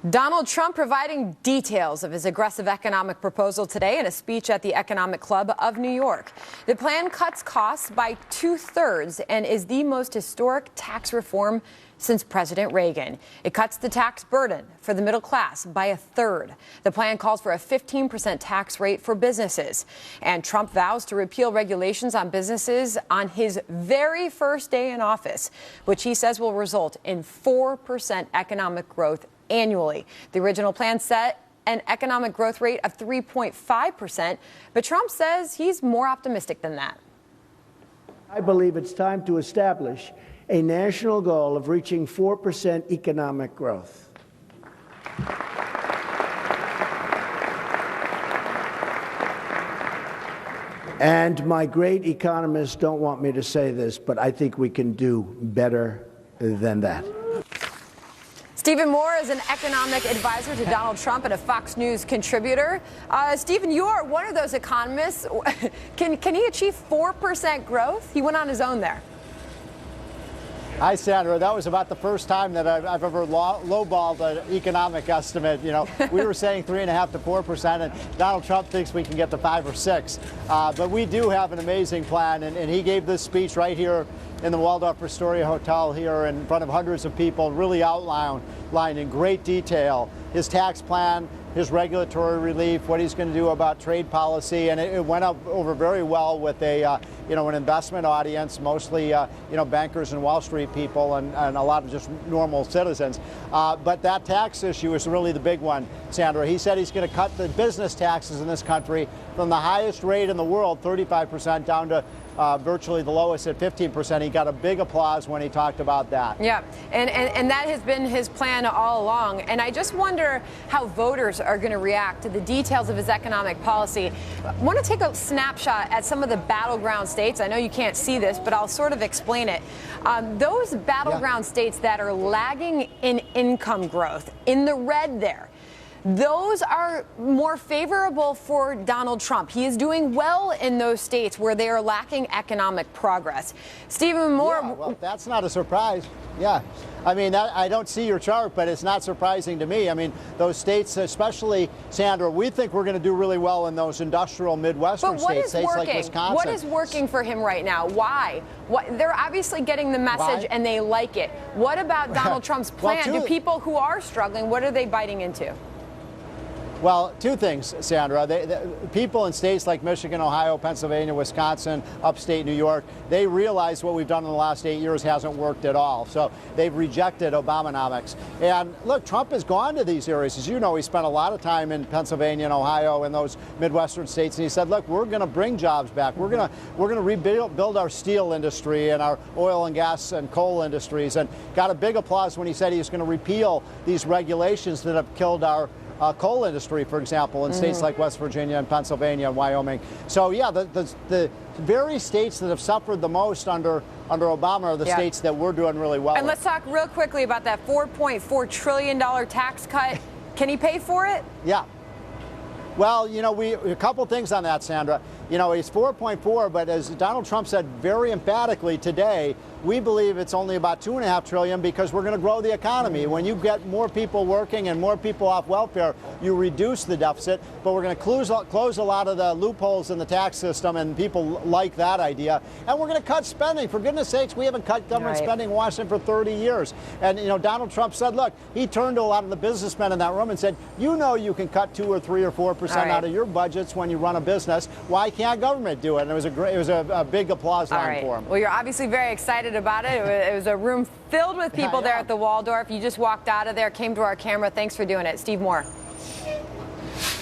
Donald Trump providing details of his aggressive economic proposal today in a speech at the Economic Club of New York. The plan cuts costs by 2/3 and is the most historic tax reform since President Reagan. It cuts the tax burden for the middle class by 1/3. The plan calls for a 15% tax rate for businesses. And Trump vows to repeal regulations on businesses on his very first day in office, which he says will result in 4% economic growth annually. The original plan set an economic growth rate of 3.5%, but Trump says he's more optimistic than that. I believe it's time to establish a national goal of reaching 4% economic growth. And my great economists don't want me to say this, but I think we can do better than that. Stephen Moore is an economic advisor to Donald Trump and a Fox News contributor. Stephen, you are one of those economists. Can he achieve 4% growth? He went on his own there. Hi, Sandra. That was about the first time that I've ever lowballed an economic estimate. You know, we were saying 3.5% to 4%, and Donald Trump thinks we can get to 5 or 6. But we do have an amazing plan, and he gave this speech right here in the Waldorf Astoria Hotel here in front of hundreds of people, really outlined in great detail his tax plan, his regulatory relief, what he's going to do about trade policy, and it went over very well with an investment audience, mostly bankers and Wall Street people and a lot of just normal citizens. But that tax issue is really the big one, Sandra. He said he's going to cut the business taxes in this country from the highest rate in the world, 35%, down to virtually the lowest at 15%. He got a big applause when he talked about that. Yeah, and that has been his plan all along. And I just wonder how voters are going to react to the details of his economic policy. I want to take a snapshot at some of the battleground states. I know you can't see this, but I'll sort of explain it. Those battleground states that are lagging in income growth, in the red there, those are more favorable for Donald Trump. He is doing well in those states where they are lacking economic progress. Stephen Moore. Yeah, well, that's not a surprise. Yeah. I mean, I don't see your chart, but it's not surprising to me. I mean, those states, especially, Sandra, we think we're going to do really well in those industrial Midwestern states like Wisconsin. What is working for him right now? Why? They're obviously getting the message and they like it. What about Donald Trump's plan? Do people who are struggling, what are they biting into? Well, two things, Sandra. People in states like Michigan, Ohio, Pennsylvania, Wisconsin, upstate New York, they realize what we've done in the last 8 years hasn't worked at all. So they've rejected Obamonomics. And look, Trump has gone to these areas. As you know, he spent a lot of time in Pennsylvania and Ohio and those Midwestern states. And he said, look, we're going to bring jobs back. We're going to rebuild our steel industry and our oil and gas and coal industries. And got a big applause when he said he was going to repeal these regulations that have killed our coal industry, for example, in states like West Virginia and Pennsylvania and Wyoming. So, yeah, the very states that have suffered the most under Obama are the states that we're doing really well. And let's talk real quickly about that $4.4 trillion tax cut. Can he pay for it? Yeah. Well, a couple things on that, Sandra. It's 4.4, but as Donald Trump said very emphatically today, we believe it's only about $2.5 trillion because we're going to grow the economy. When you get more people working and more people off welfare, you reduce the deficit. But we're going to close a lot of the loopholes in the tax system, and people like that idea. And we're going to cut spending. For goodness sakes, we haven't cut government spending in Washington for 30 years. And Donald Trump said, look, he turned to a lot of the businessmen in that room and said, you can cut 2 or 3 or 4% out of your budgets when you run a business. Why can't government do it? And it was a big applause line for him. Well, you're obviously very excited about it. It was a room filled with people there at the Waldorf. You just walked out of there, came to our camera. Thanks for doing it. Steve Moore.